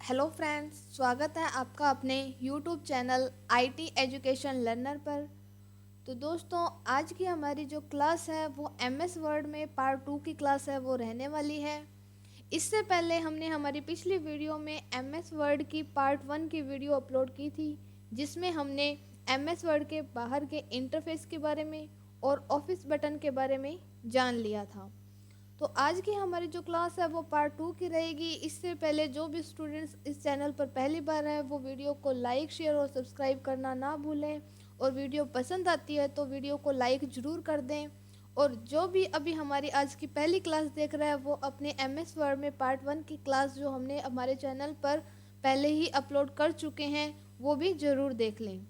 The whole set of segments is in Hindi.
हेलो फ्रेंड्स, स्वागत है आपका अपने YouTube channel IT education learner पर। तो दोस्तों, आज की हमारी जो क्लास है वो एमएस वर्ड में पार्ट 2 की क्लास है वो रहने वाली है। इससे पहले हमने हमारी पिछली वीडियो में एमएस वर्ड की पार्ट 1 की वीडियो अपलोड की थी, जिसमें हमने एमएस वर्ड के बाहर के इंटरफेस के बारे में और ऑफिस बटन के बारे में जान लिया था। तो आज की हमारी जो क्लास है वो पार्ट 2 की रहेगी। इससे पहले जो भी स्टूडेंट्स इस चैनल पर पहली बार हैं वो वीडियो को लाइक, शेयर और सब्सक्राइब करना ना भूलें, और वीडियो पसंद आती है तो वीडियो को लाइक ज़रूर कर दें। और जो भी अभी हमारी आज की पहली क्लास देख रहा है वो अपने एमएस वर्ड में पार्ट 1 की क्लास जो हमने हमारे चैनल पर पहले ही अपलोड कर चुके हैं वो भी ज़रूर देख लें।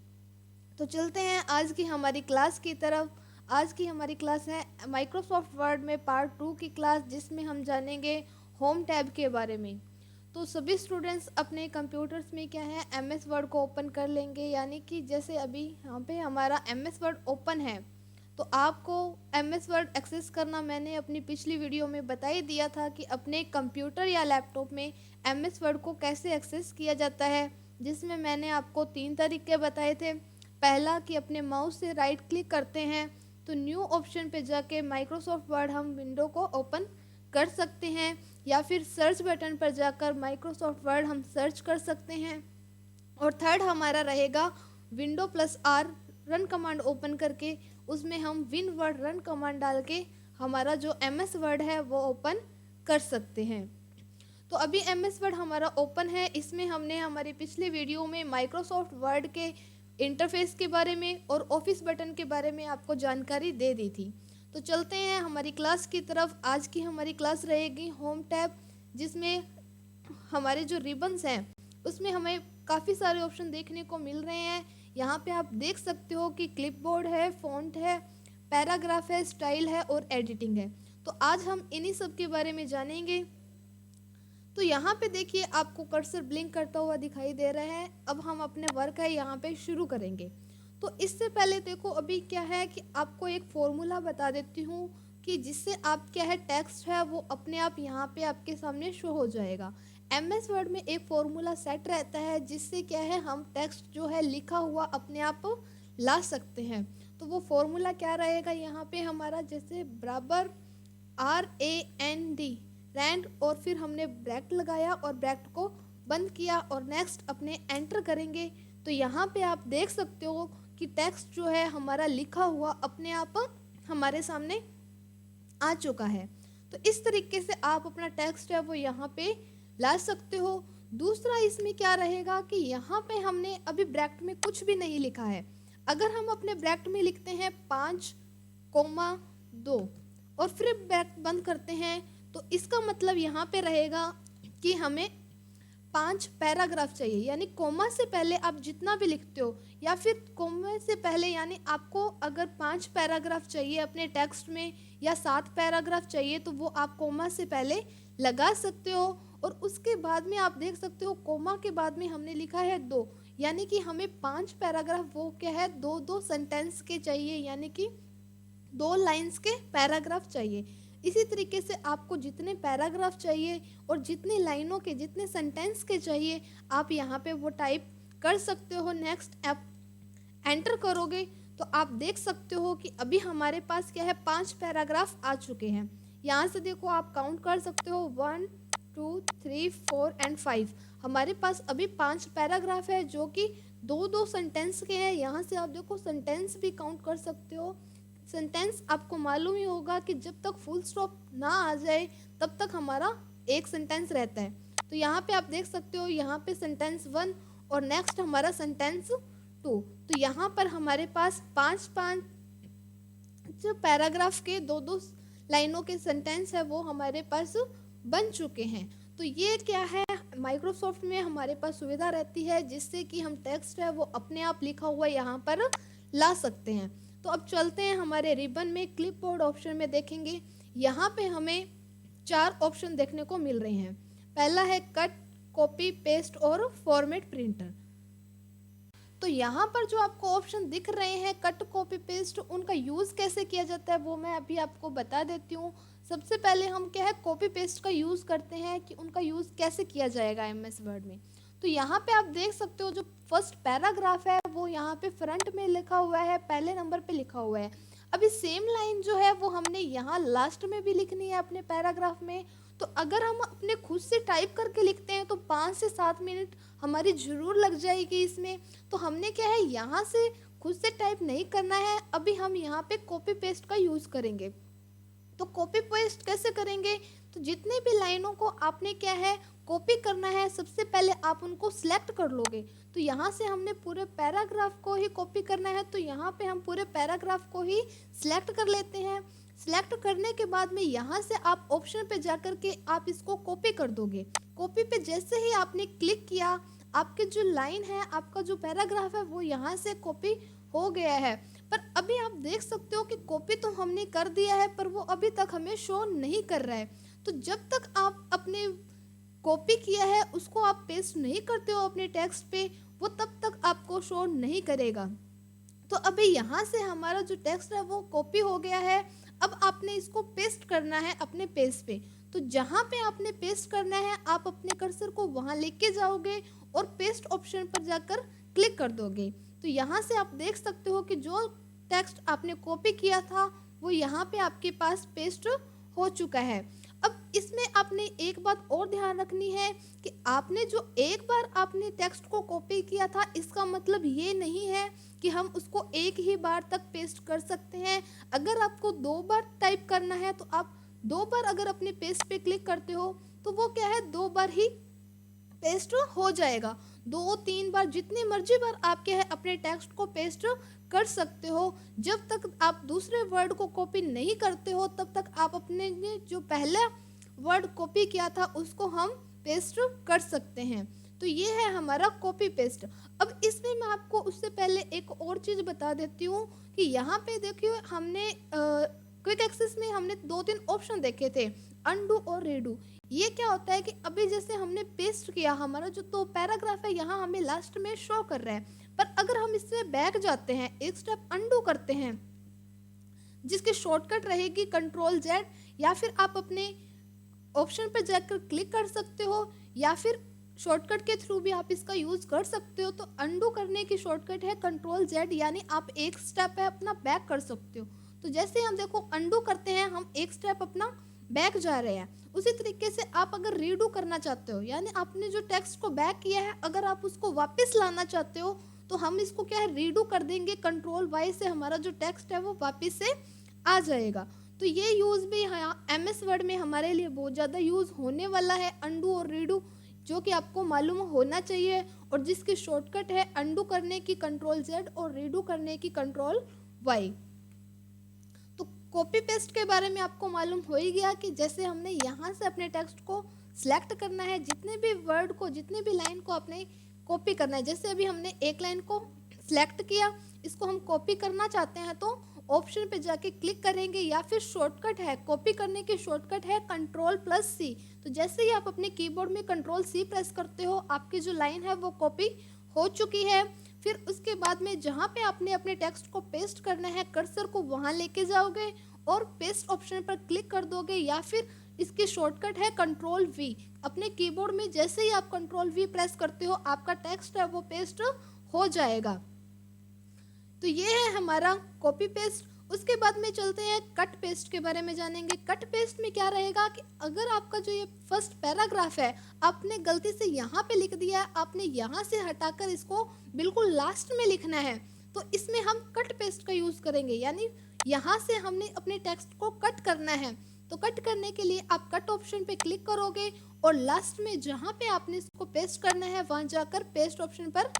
तो चलते हैं आज की हमारी क्लास की तरफ। आज की हमारी क्लास है माइक्रोसॉफ्ट वर्ड में पार्ट 2 की क्लास, जिसमें हम जानेंगे होम टैब के बारे में। तो सभी स्टूडेंट्स अपने कंप्यूटर्स में क्या है एमएस वर्ड को ओपन कर लेंगे, यानी कि जैसे अभी यहाँ पे हमारा एमएस वर्ड ओपन है तो आपको एमएस वर्ड एक्सेस करना मैंने अपनी पिछली वीडियो में बता ही दिया था कि अपने कंप्यूटर या लैपटॉप में एमएस वर्ड को कैसे एक्सेस किया जाता है, जिसमें मैंने आपको 3 तरीके बताए थे। पहला कि अपने माउस से राइट क्लिक करते हैं तो न्यू ऑप्शन पे जाके माइक्रोसॉफ्ट वर्ड हम विंडो को ओपन कर सकते हैं, या फिर सर्च बटन पर जाकर माइक्रोसॉफ्ट वर्ड हम सर्च कर सकते हैं। और थर्ड हमारा रहेगा window plus R run command open करके उसमें हम विन वर्ड रन कमांड डाल के हमारा जो एमएस वर्ड है वो ओपन कर सकते हैं। तो अभी एमएस वर्ड हमारा ओपन है। इसमें हमने हमारी पिछली वीडियो में माइक्रोसॉफ्ट वर्ड के इंटरफेस के बारे में और ऑफिस बटन के बारे में आपको जानकारी दे दी थी। तो चलते हैं हमारी क्लास की तरफ। आज की हमारी क्लास रहेगी होम टैब, जिसमें हमारे जो रिबन्स हैं उसमें हमें काफ़ी सारे ऑप्शन देखने को मिल रहे हैं। यहाँ पे आप देख सकते हो कि क्लिपबोर्ड है, फ़ॉन्ट है, पैराग्राफ है, स्टाइल है और एडिटिंग है। तो आज हम इन्हीं सब के बारे में जानेंगे। तो यहाँ पे देखिए आपको कर्सर ब्लिंक करता हुआ दिखाई दे रहा है। अब हम अपने वर्क है यहाँ पे शुरू करेंगे। तो इससे पहले देखो अभी क्या है कि आपको एक फॉर्मूला बता देती हूँ कि जिससे आप क्या है टेक्स्ट है वो अपने आप यहाँ पे आपके सामने शो हो जाएगा। एमएस वर्ड में एक फॉर्मूला सेट रहता है जिससे क्या है हम टेक्स्ट जो है लिखा हुआ अपने आप ला सकते हैं। तो वो फॉर्मूला क्या रहेगा, यहाँ पे हमारा जैसे बराबर RAND रैंड, और फिर हमने ब्रैकेट लगाया और ब्रैकेट को बंद किया और नेक्स्ट अपने एंटर करेंगे। तो यहाँ पे आप देख सकते हो कि टेक्स्ट जो है हमारा लिखा हुआ अपने आप हमारे सामने आ चुका है। तो इस तरीके से आप अपना टेक्स्ट है वो यहाँ पे ला सकते हो। दूसरा इसमें क्या रहेगा कि यहाँ पे हमने अभी ब्रैकेट में कुछ भी नहीं लिखा है। अगर हम अपने ब्रैकेट में लिखते हैं 5,2 और फिर ब्रैकेट बंद करते हैं तो इसका मतलब यहाँ पे रहेगा कि हमें 5 पैराग्राफ चाहिए, यानी कोमा से पहले आप जितना भी लिखते हो या फिर कोमा से पहले, यानी आपको अगर 5 पैराग्राफ चाहिए अपने टेक्स्ट में या 7 पैराग्राफ चाहिए तो वो आप कोमा से पहले लगा सकते हो। और उसके बाद में आप देख सकते हो कोमा के बाद में हमने लिखा है 2, यानी कि हमें 5 पैराग्राफ वो क्या है 2-2 सेंटेंस के चाहिए, यानी कि 2 लाइन्स के पैराग्राफ चाहिए। इसी तरीके से आपको जितने पैराग्राफ चाहिए और जितनी लाइनों के जितने सेंटेंस के चाहिए आप यहाँ पे वो टाइप कर सकते हो। नेक्स्ट आप एंटर करोगे तो आप देख सकते हो कि अभी हमारे पास क्या है 5 पैराग्राफ आ चुके हैं। यहाँ से देखो आप काउंट कर सकते हो 1 2 3 4 एंड 5। हमारे पास अभी 5 पैराग्राफ है जो कि 2-2 सेंटेंस के हैं। यहाँ से आप देखो सेंटेंस भी काउंट कर सकते हो। सेंटेंस आपको मालूम ही होगा कि जब तक फुल स्टॉप ना आ जाए तब तक हमारा एक सेंटेंस रहता है। तो यहाँ पे आप देख सकते हो यहाँ पे सेंटेंस 1 और नेक्स्ट हमारा सेंटेंस 2। तो यहाँ पर हमारे पास 5-5 जो पैराग्राफ के 2-2 लाइनों के सेंटेंस है वो हमारे पास बन चुके हैं। तो ये क्या है माइक्रोसॉफ्ट में हमारे पास सुविधा रहती है जिससे कि हम टेक्स्ट है वो अपने आप लिखा हुआ यहाँ पर ला सकते हैं। तो अब चलते हैं हमारे रिबन में क्लिपबोर्ड ऑप्शन में देखेंगे। यहाँ पे हमें 4 ऑप्शन देखने को मिल रहे हैं। पहला है कट, कॉपी, पेस्ट और फॉर्मेट प्रिंटर। तो यहाँ पर जो आपको ऑप्शन दिख रहे हैं कट कॉपी पेस्ट, उनका यूज़ कैसे किया जाता है वो मैं अभी आपको बता देती हूँ। सबसे पहले हम क्या है कॉपी पेस्ट का यूज़ करते हैं कि उनका यूज़ कैसे किया जाएगा एमएस वर्ड में। तो यहाँ पे आप देख सकते हो जो फर्स्ट पैराग्राफ है वो यहाँ पे फ्रंट में लिखा हुआ है, पहले नंबर पे लिखा हुआ है। अभी सेम लाइन जो है वो हमने यहाँ लास्ट में भी लिखनी है अपने पैराग्राफ में। तो अगर हम अपने खुद से टाइप करके लिखते हैं तो 5 से 7 मिनट हमारी ज़रूर लग जाएगी इसमें। तो हमने क्या है यहाँ से खुद से टाइप नहीं करना है, अभी हम यहाँ पे कॉपी पेस्ट का यूज़ करेंगे। तो कॉपी पेस्ट कैसे करेंगे, तो जितने भी लाइनों को आपने क्या है कॉपी करना है, सबसे पहले आप उनको सिलेक्ट कर लोगे। तो यहाँ से हमने पूरे पैराग्राफ को ही कॉपी करना है, तो यहाँ पे हम पूरे पैराग्राफ को ही सिलेक्ट कर लेते हैं। सिलेक्ट करने के बाद में यहाँ से आप ऑप्शन पे जाकर के आप इसको कॉपी कर दोगे। कॉपी पे जैसे ही आपने क्लिक किया, आपके जो लाइन है, आपका जो पैराग्राफ है वो यहाँ से कॉपी हो गया है। पर अभी आप देख सकते हो कि कॉपी तो हमने कर दिया है पर वो अभी तक हमें शो नहीं कर रहा है। तो जब तक आप अपने कॉपी किया है उसको आप पेस्ट नहीं करते हो अपने टेक्स्ट पे, वो तब तक आपको शो नहीं करेगा। तो अभी यहाँ से हमारा जो टेक्स्ट है वो कॉपी हो गया है। अब आपने इसको पेस्ट करना है अपने पेज पे। तो जहाँ पे आपने पेस्ट करना है आप अपने कर्सर को वहाँ लेके जाओगे और पेस्ट ऑप्शन पर जाकर क्लिक कर दोगे। तो यहाँ से आप देख सकते हो कि जो टेक्स्ट आपने कॉपी किया था वो यहाँ पे आपके पास पेस्ट हो चुका है। अब इसमें आपने एक बात और ध्यान रखनी है कि आपने जो एक बार आपने टेक्स्ट को कॉपी किया था इसका मतलब ये नहीं है कि हम उसको एक ही बार तक पेस्ट कर सकते हैं। अगर आपको 2 बार टाइप करना है तो आप 2 बार अगर अपने पेस्ट पे क्लिक करते हो तो वो क्या है 2 बार ही पेस्ट हो जाएगा। 2-3 बार जितनी मर्जी बार आप क्या है अपने टेक्स्ट को पेस्ट कर सकते हो। जब तक आप दूसरे वर्ड को कॉपी नहीं करते हो तब तक आप अपने जो पहला वर्ड कॉपी किया था उसको हम पेस्ट कर सकते हैं। तो ये है हमारा कॉपी पेस्ट। अब इसमें मैं आपको उससे पहले एक और चीज़ बता देती हूँ कि यहाँ पे देखिए हमने क्विक एक्सेस में हमने 2-3 ऑप्शन देखे थे, अनडू और रीडू। ये क्या होता है कि अभी जैसे हमने पेस्ट किया, हमारा जो तो पैराग्राफ है यहाँ हमें लास्ट में शो कर रहा है, पर अगर हम इसमें बैक जाते हैं, एक स्टेप अनडू करते हैं जिसकी शॉर्टकट रहेगी Ctrl+Z, या फिर आप अपने ऑप्शन पर जाकर क्लिक कर सकते हो या फिर शॉर्टकट के थ्रू भी आप इसका यूज़ कर सकते हो। तो अनडू करने की शॉर्टकट है Ctrl+Z, यानी आप एक स्टेप है अपना बैक कर सकते हो। तो जैसे हम देखो अनडू करते हैं, हम एक स्टेप अपना बैक जा रहे हैं। उसी तरीके से आप अगर रीडू करना चाहते हो, यानी आपने जो टेक्स्ट को बैक किया है अगर आप उसको वापस लाना चाहते हो तो हम इसको क्या है रीडू कर देंगे। Ctrl+Y से हमारा जो टेक्स्ट है वो वापस से आ जाएगा। तो ये यूज़ भी यहाँ एमएस वर्ड में हमारे लिए बहुत ज़्यादा यूज़ होने वाला है, अनडू और रीडू, जो कि आपको मालूम होना चाहिए और जिसकी शॉर्टकट है अनडू करने की Ctrl+Z और रीडू करने की Ctrl+Y। तो कॉपी पेस्ट के बारे में आपको मालूम हो ही गया कि जैसे हमने यहाँ से अपने टेक्स्ट को सिलेक्ट करना है, जितने भी वर्ड को, जितने भी लाइन को आपने कॉपी करना है। जैसे अभी हमने एक लाइन को सिलेक्ट किया, इसको हम कॉपी करना चाहते हैं तो ऑप्शन पे जाके क्लिक करेंगे, या फिर शॉर्टकट है कॉपी करने की शॉर्टकट है Ctrl+C। तो जैसे ही आप अपने कीबोर्ड में Ctrl+C प्रेस करते हो आपकी जो लाइन है वो कॉपी हो चुकी है। फिर उसके बाद में जहाँ पे आपने अपने टेक्स्ट को पेस्ट करना है कर्सर को वहाँ लेके जाओगे और पेस्ट ऑप्शन पर क्लिक कर दोगे, या फिर इसकी शॉर्टकट है Ctrl+V। अपने कीबोर्ड में जैसे ही आप Ctrl+V प्रेस करते हो आपका टेक्स्ट है वो पेस्ट हो जाएगा। तो ये है हमारा कॉपी पेस्ट। उसके बाद में चलते हैं कट पेस्ट के बारे में जानेंगे। कट पेस्ट में क्या रहेगा कि अगर आपका जो ये फर्स्ट पैराग्राफ है आपने गलती से यहाँ पे लिख दिया है, आपने यहाँ से हटाकर इसको बिल्कुल लास्ट में लिखना है, तो इसमें हम कट पेस्ट का यूज़ करेंगे। यानी यहाँ से हमने अपने टेक्स्ट को कट करना है, तो कट करने के लिए आप कट ऑप्शन पे क्लिक करोगे और लास्ट में जहाँ पे आपने इसको पेस्ट करना है वहाँ जाकर पेस्ट ऑप्शन पर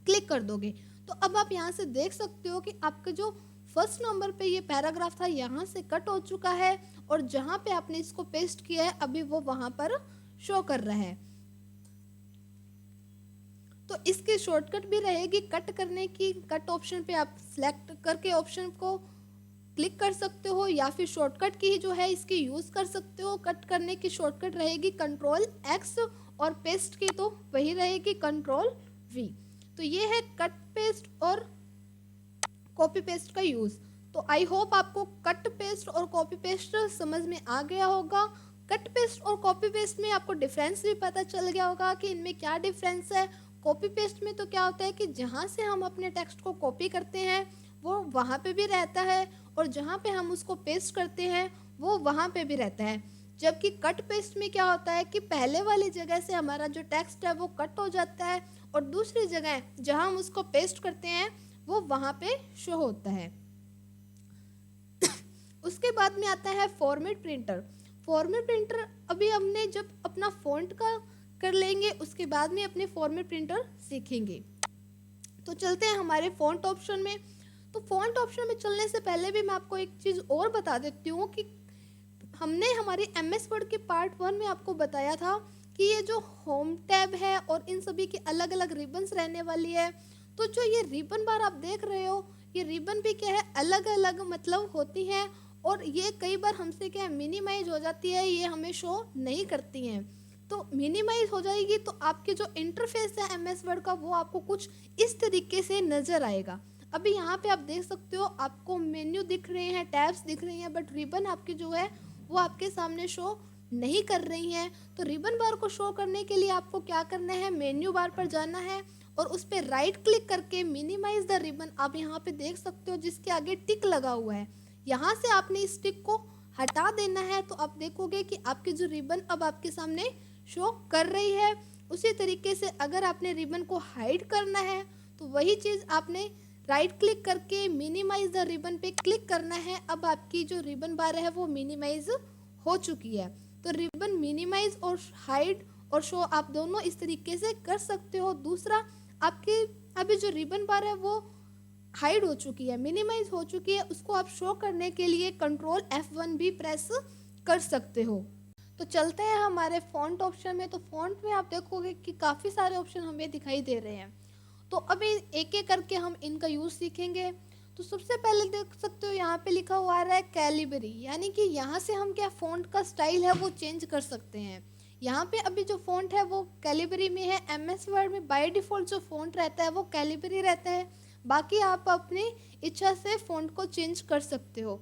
क्लिक कर दोगे। तो अब आप यहाँ से देख सकते हो कि आपका जो फर्स्ट नंबर पे ये पैराग्राफ था यहाँ से कट हो चुका है और जहाँ पे आपने इसको पेस्ट किया है अभी वो वहाँ पर शो कर रहा है। तो इसकी शॉर्टकट भी रहेगी कट करने की। कट ऑप्शन पे आप सिलेक्ट करके ऑप्शन को क्लिक कर सकते हो, या फिर शॉर्टकट की जो है इसकी यूज़ कर सकते हो। कट करने की शॉर्टकट रहेगी Ctrl+X और पेस्ट की तो वही रहेगी Ctrl+V। तो ये है कट पेस्ट और कॉपी पेस्ट का यूज़। तो आई होप आपको कट पेस्ट और कॉपी पेस्ट समझ में आ गया होगा। कट पेस्ट और कॉपी पेस्ट में आपको डिफरेंस भी पता चल गया होगा कि इनमें क्या डिफरेंस है। कॉपी पेस्ट में तो क्या होता है कि जहाँ से हम अपने टेक्स्ट को कॉपी करते हैं वो वहाँ पे भी रहता है, और जहाँ पे हम उसको पेस्ट करते हैं वो वहाँ पे भी रहता है। जबकि कट पेस्ट में क्या होता है कि पहले वाली जगह से हमारा जो टेक्स्ट है वो कट हो जाता है, और दूसरी जगह जहाँ हम उसको पेस्ट करते हैं वो वहाँ पे शो होता है। उसके बाद में आता है फॉर्मेट प्रिंटर। फॉर्मेट प्रिंटर अभी हमने जब अपना फॉन्ट का कर लेंगे उसके बाद में अपने फॉर्मेट प्रिंटर सीखेंगे। तो चलते हैं हमारे फॉन्ट ऑप्शन में। तो फॉन्ट ऑप्शन में चलने से पहले भी मैं आपको एक चीज़ और बता देती हूँ कि हमने हमारे MS वर्ड के पार्ट 1 में आपको बताया था कि ये जो होम टैब है और इन सभी की अलग अलग रिबन्स रहने वाली है। तो जो ये रिबन बार आप देख रहे हो, ये रिबन भी क्या है अलग अलग मतलब होती हैं, और ये कई बार हमसे क्या है मिनिमाइज हो जाती है, ये हमें शो नहीं करती हैं। तो मिनिमाइज हो जाएगी तो आपके जो इंटरफेस है MS वर्ड का वो आपको कुछ इस तरीके से नज़र आएगा। अभी यहाँ पे आप देख सकते हो आपको मेन्यू दिख रहे हैं, टैब्स दिख रही हैं, बट रिबन आपकी जो है वो आपके सामने शो नहीं कर रही हैं। तो रिबन बार को शो करने के लिए आपको क्या करना है, मेन्यू बार पर जाना है और उस पर राइट क्लिक करके मिनिमाइज द रिबन आप यहाँ पे देख सकते हो जिसके आगे टिक लगा हुआ है, यहाँ से आपने इस टिक को हटा देना है। तो आप देखोगे कि आपकी जो रिबन अब आपके सामने शो कर रही है। उसी तरीके से अगर आपने रिबन को हाइड करना है तो वही चीज़ आपने राइट क्लिक करके मिनिमाइज द रिबन पे क्लिक करना है। अब आपकी जो रिबन बार है वो मिनिमाइज हो चुकी है। तो रिबन मिनिमाइज और हाइड और शो आप दोनों इस तरीके से कर सकते हो। दूसरा, आपकी अभी जो रिबन बार है वो हाइड हो चुकी है, मिनिमाइज हो चुकी है, उसको आप शो करने के लिए कंट्रोल F1 भी प्रेस कर सकते हो। तो चलते हैं हमारे फॉन्ट ऑप्शन में। तो फॉन्ट में आप देखोगे कि काफ़ी सारे ऑप्शन हमें दिखाई दे रहे हैं। तो अभी एक एक करके हम इनका यूज़ सीखेंगे। तो सबसे पहले देख सकते हो यहाँ पे लिखा हुआ आ रहा है कैलिबरी, यानी कि यहाँ से हम क्या फॉन्ट का स्टाइल है वो चेंज कर सकते हैं। यहाँ पे अभी जो फॉन्ट है वो कैलिबरी में है। MS वर्ड में बाय डिफ़ॉल्ट जो फॉन्ट रहता है वो कैलिबरी रहता है, बाकी आप अपनी इच्छा से फॉन्ट को चेंज कर सकते हो।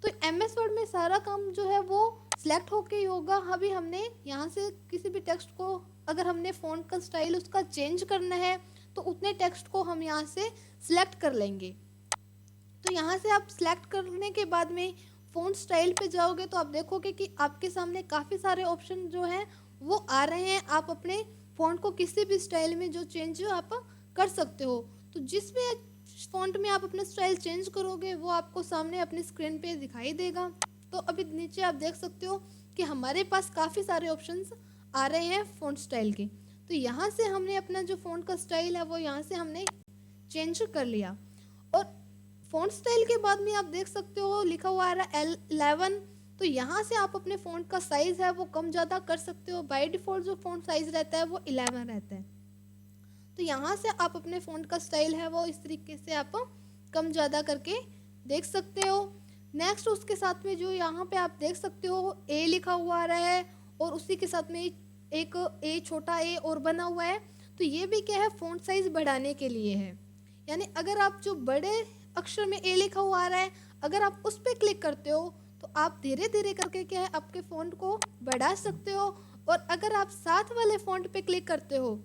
तो MS वर्ड में सारा काम जो है वो सिलेक्ट होके ही होगा। अभी हमने यहाँ से किसी भी टेक्स्ट को अगर हमने फॉन्ट का स्टाइल उसका चेंज करना है तो उतने टेक्स्ट को हम यहाँ से सिलेक्ट कर लेंगे। तो यहाँ से आप सिलेक्ट करने के बाद में फ़ॉन्ट स्टाइल पे जाओगे तो आप देखोगे कि आपके सामने काफ़ी सारे ऑप्शन जो हैं वो आ रहे हैं। आप अपने फ़ॉन्ट को किसी भी स्टाइल में जो चेंज आप कर सकते हो। तो जिस भी फ़ॉन्ट में आप अपना स्टाइल चेंज करोगे वो आपको सामने अपनी स्क्रीन पे दिखाई देगा। तो अभी नीचे आप देख सकते हो कि हमारे पास काफ़ी सारे ऑप्शंस आ रहे हैं फ़ॉन्ट स्टाइल के। तो यहाँ से हमने अपना जो फ़ॉन्ट का स्टाइल है वो यहाँ से हमने चेंज कर लिया। और फ़ॉन्ट स्टाइल के बाद में आप देख सकते हो लिखा हुआ आ रहा है L11। तो यहाँ से आप अपने फ़ॉन्ट का साइज़ है वो कम ज़्यादा कर सकते हो। बाय डिफ़ॉल्ट जो फ़ॉन्ट साइज़ रहता है वो 11 रहता है। तो यहाँ से आप अपने फ़ॉन्ट का स्टाइल है वो इस तरीके से आप कम ज़्यादा करके देख सकते हो। नेक्स्ट उसके साथ में जो यहाँ पे आप देख सकते हो A लिखा हुआ आ रहा है और उसी के साथ में एक A छोटा A और बना हुआ है। तो ये भी क्या है फ़ॉन्ट साइज़ बढ़ाने के लिए है, यानी अगर आप जो बड़े अक्षर में A लिखा हुआ आ रहा है अगर आप उस पर क्लिक करते हो तो आप धीरे धीरे करके क्या है आपके फ़ॉन्ट को बढ़ा सकते हो। और अगर आप साथ वाले फ़ॉन्ट पे क्लिक करते हो,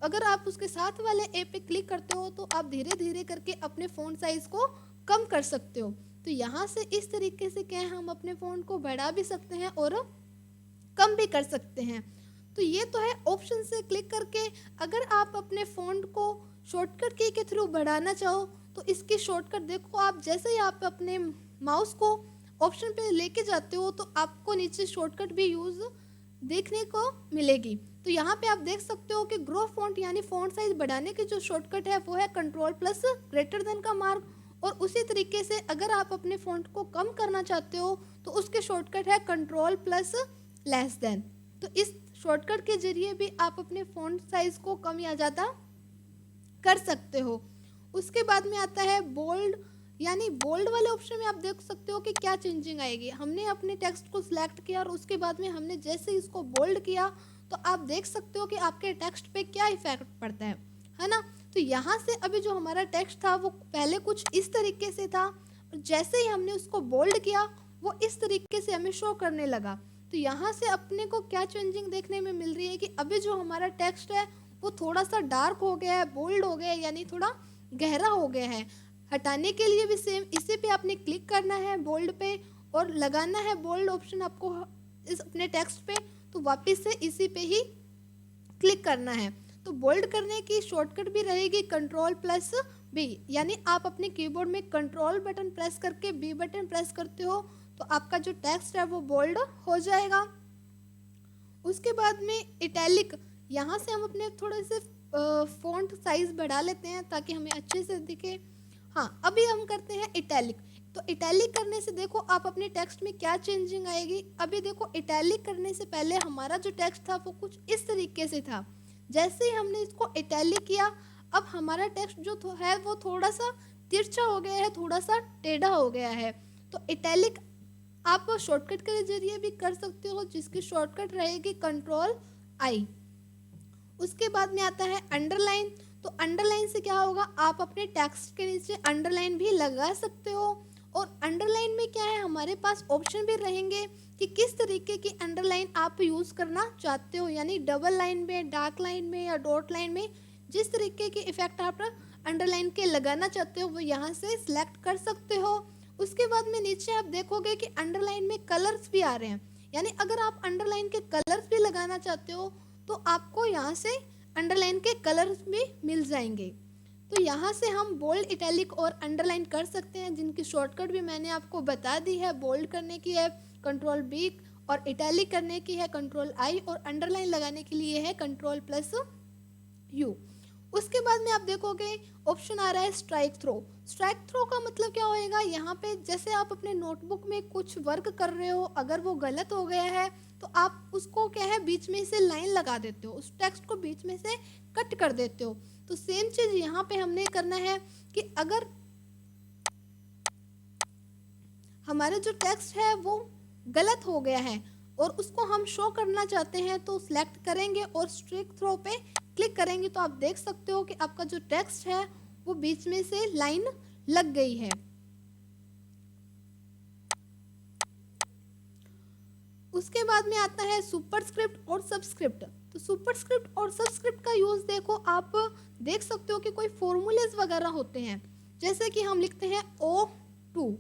अगर आप उसके साथ वाले ए पे क्लिक करते हो तो आप धीरे धीरे करके अपने फ़ॉन्ट साइज़ को कम कर सकते हो। तो यहाँ से इस तरीके से क्या है हम अपने फ़ॉन्ट को बढ़ा भी सकते हैं और कम भी कर सकते हैं। तो ये तो है ऑप्शन से क्लिक करके। अगर आप अपने फ़ॉन्ट को शॉर्टकट की के थ्रू बढ़ाना चाहो तो इसकी शॉर्टकट देखो, आप जैसे ही आप अपने माउस को ऑप्शन पे लेके जाते हो तो आपको नीचे शॉर्टकट भी यूज़ देखने को मिलेगी। तो यहाँ पे आप देख सकते हो कि ग्रो फॉन्ट यानी फॉन्ट साइज बढ़ाने की जो शॉर्टकट है वो है कंट्रोल प्लस ग्रेटर देन का मार्क। और उसी तरीके से अगर आप अपने फॉन्ट को कम करना चाहते हो तो उसके शॉर्टकट है कंट्रोल प्लस लेस देन। तो इस शॉर्टकट के जरिए भी आप अपने फॉन्ट साइज को कम या ज़्यादा कर सकते हो। उसके बाद में आता है बोल्ड, यानी बोल्ड वाले ऑप्शन में आप देख सकते हो कि क्या चेंजिंग आएगी। हमने अपने टेक्स्ट को सिलेक्ट किया और उसके बाद में हमने जैसे इसको बोल्ड किया तो आप देख सकते हो कि आपके टेक्स्ट पे क्या इफेक्ट पड़ता है ना। तो यहाँ से अभी जो हमारा टेक्स्ट था वो पहले कुछ इस तरीके से था, और जैसे ही हमने उसको बोल्ड किया वो इस तरीके से हमें शो करने लगा। तो यहाँ से अपने को क्या चेंजिंग देखने में मिल रही है कि अभी जो हमारा टेक्स्ट है वो थोड़ा सा डार्क हो गया है, बोल्ड हो गया है, यानी थोड़ा गहरा हो गया है। हटाने के लिए भी सेम इसी पे आपने क्लिक करना है बोल्ड पे, और लगाना है बोल्ड ऑप्शन आपको इस अपने टेक्स्ट पे, तो वापस से इसी पे ही क्लिक करना है। तो बोल्ड करने की शॉर्टकट भी रहेगी Ctrl+B, यानी आप अपने कीबोर्ड में कंट्रोल बटन प्रेस करके बी बटन प्रेस करते हो तो आपका जो टेक्स्ट है वो बोल्ड हो जाएगा। उसके बाद में इटैलिक, यहाँ से हम अपने थोड़े से फॉन्ट साइज बढ़ा लेते हैं ताकि हमें अच्छे से दिखे। हाँ, अभी हम करते हैं इटैलिक। तो इटैलिक करने से देखो आप अपने टेक्स्ट में क्या चेंजिंग आएगी। अभी देखो इटैलिक करने से पहले हमारा जो टेक्स्ट था वो कुछ इस तरीके से था। जैसे ही हमने इसको इटैलिक किया, अब हमारा टेक्स्ट जो है वो थोड़ा सा तिरछा हो गया है, थोड़ा सा टेढ़ा हो गया है। तो इटैलिक आप शॉर्टकट के जरिए भी कर सकते हो, जिसकी शॉर्टकट रहेगी Ctrl+I। उसके बाद में आता है अंडरलाइन। तो अंडरलाइन से क्या होगा, आप अपने टेक्स्ट के नीचे अंडरलाइन भी लगा सकते हो। और अंडरलाइन में क्या है, हमारे पास ऑप्शन भी रहेंगे कि किस तरीके की अंडरलाइन आप यूज़ करना चाहते हो, यानी डबल लाइन में, डार्क लाइन में या डॉट लाइन में, जिस तरीके के इफेक्ट आप अंडरलाइन के लगाना चाहते हो वो यहाँ से सिलेक्ट कर सकते हो। उसके बाद में नीचे आप देखोगे कि अंडरलाइन में कलर्स भी आ रहे हैं, यानी अगर आप अंडरलाइन के कलर्स भी लगाना चाहते हो तो आपको यहाँ से अंडरलाइन के कलर्स भी मिल जाएंगे। तो यहाँ से हम बोल्ड, इटैलिक और अंडरलाइन कर सकते हैं, जिनकी शॉर्टकट भी मैंने आपको बता दी है। बोल्ड करने की है Ctrl+B, और इटैलिक करने की है Ctrl+I, और अंडरलाइन लगाने के लिए है Ctrl+U। उसके बाद में आप देखोगे ऑप्शन आ रहा है स्ट्राइक थ्रो। स्ट्राइक थ्रो का मतलब क्या होएगा, यहाँ पे जैसे आप अपने नोटबुक में कुछ वर्क कर रहे हो, अगर वो गलत हो गया है तो आप उसको क्या है बीच में से लाइन लगा देते हो, उस टेक्स्ट को बीच में से कट कर देते हो। तो सेम चीज यहाँ पे हमने करना है कि अगर हमारा जो टेक्स्ट है वो गलत हो गया है और उसको हम शो करना चाहते हैं तो सिलेक्ट करेंगे और स्ट्राइक थ्रो पे क्लिक करेंगे तो आप देख सकते हो कि आपका जो टेक्स्ट है वो बीच में से लाइन लग गई है। उसके बाद में आता है सुपरस्क्रिप्ट और सबस्क्रिप्ट। तो सुपरस्क्रिप्ट और सबस्क्रिप्ट का यूज देखो, आप देख सकते हो कि कोई फॉर्मूलेज वगैरह होते हैं, जैसे कि हम लिखते हैं O2,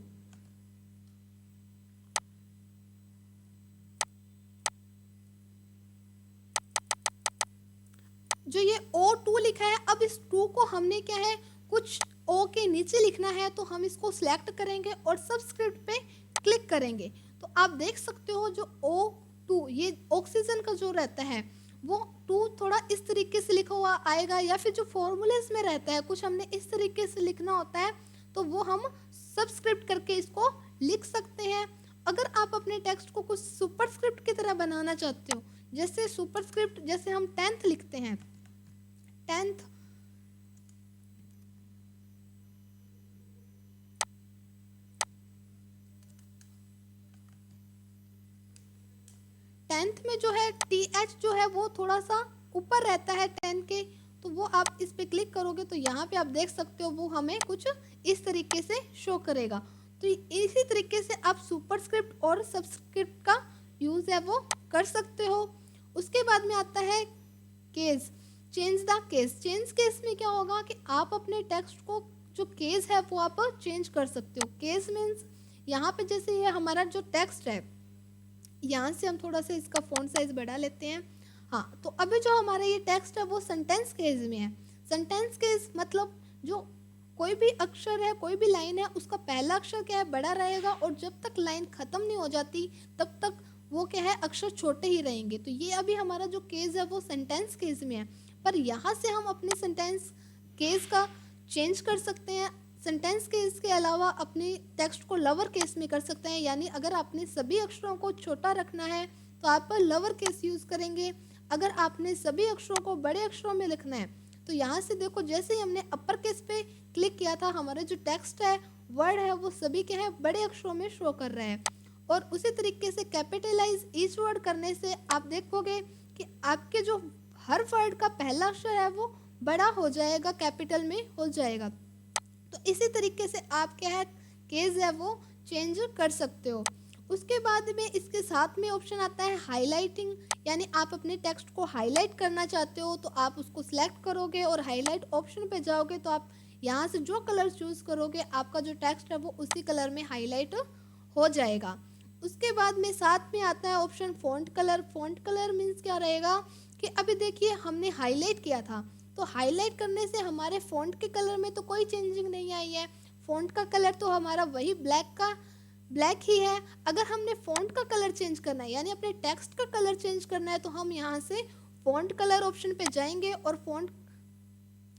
जो ये O2 लिखा है, अब इस 2 को हमने क्या है कुछ O के नीचे लिखना है, तो हम इसको सिलेक्ट करेंगे और सबस्क्रिप्ट पे क्लिक करेंगे। तो आप देख सकते हो जो O2 ये ऑक्सीजन का जो रहता है वो 2 थोड़ा इस तरीके से लिखा हुआ आएगा, या फिर जो फॉर्मूलेस में रहता है कुछ हमने इस तरीके से लिखना होता है, तो वो हम सबस्क्रिप्ट करके इसको लिख सकते हैं। अगर आप अपने टेक्स्ट को कुछ सुपरस्क्रिप्ट की तरह बनाना चाहते हो, जैसे सुपरस्क्रिप्ट, जैसे हम 10th लिखते हैं, 10th, में जो है TH जो है वो थोड़ा सा ऊपर रहता है 10 के, तो वो आप इस पे क्लिक करोगे तो यहाँ पे आप देख सकते हो वो हमें कुछ इस तरीके से शो करेगा। तो इसी तरीके से आप सुपरस्क्रिप्ट और सबस्क्रिप्ट का यूज है वो कर सकते हो। उसके बाद में आता है case, change the case. Change case में क्या होगा कि आप अपने टेक्स्ट को जो केस है वो आप चेंज कर सकते हो। केस मीन्स यहाँ पे जैसे ये हमारा जो टेक्स्ट है, यहाँ से हम थोड़ा सा इसका फॉन्ट साइज बढ़ा लेते हैं। हाँ, तो अभी जो हमारा ये टेक्स्ट है वो सेंटेंस केस में है। सेंटेंस केस मतलब जो कोई भी अक्षर है, कोई भी लाइन है, उसका पहला अक्षर क्या है बड़ा रहेगा, और जब तक लाइन खत्म नहीं हो जाती तब तक वो क्या है अक्षर छोटे ही रहेंगे। तो ये अभी हमारा जो केस है वो सेंटेंस केस में है, पर यहाँ से हम अपने सेंटेंस केस का चेंज कर सकते हैं। सेंटेंस केस के अलावा अपने टेक्स्ट को लोअर केस में कर सकते हैं, यानी अगर आपने सभी अक्षरों को छोटा रखना है तो आप लोअर केस यूज़ करेंगे। अगर आपने सभी अक्षरों को बड़े अक्षरों में लिखना है तो यहाँ से देखो, जैसे ही हमने अपर केस पे क्लिक किया था, हमारा जो टेक्स्ट है, वर्ड है, वो सभी के हैं बड़े अक्षरों में शो कर रहे हैं। और उसी तरीके से कैपिटलाइज ईच वर्ड करने से आप देखोगे कि आपके जो हर वर्ड का पहला अक्षर है वो बड़ा हो जाएगा, कैपिटल में हो जाएगा। तो इसी तरीके से आप क्या है केस है वो चेंज कर सकते हो। उसके बाद में इसके साथ में ऑप्शन आता है हाईलाइटिंग, यानी आप अपने टेक्स्ट को हाईलाइट करना चाहते हो तो आप उसको सिलेक्ट करोगे और हाईलाइट ऑप्शन पे जाओगे तो आप यहाँ से जो कलर चूज़ करोगे आपका जो टेक्स्ट है वो उसी कलर में हाईलाइट हो जाएगा। उसके बाद में साथ में आता है option font colour. Font colour means क्या रहेगा कि अभी देखिए हमने हाईलाइट किया था, तो हाईलाइट करने से हमारे फ़ॉन्ट के कलर में तो कोई चेंजिंग नहीं आई है, फ़ॉन्ट का कलर तो हमारा वही ब्लैक ही है। अगर हमने फ़ॉन्ट का कलर चेंज करना है यानी अपने टेक्स्ट का कलर चेंज करना है तो हम यहाँ से फ़ॉन्ट कलर ऑप्शन पे जाएंगे और फ़ॉन्ट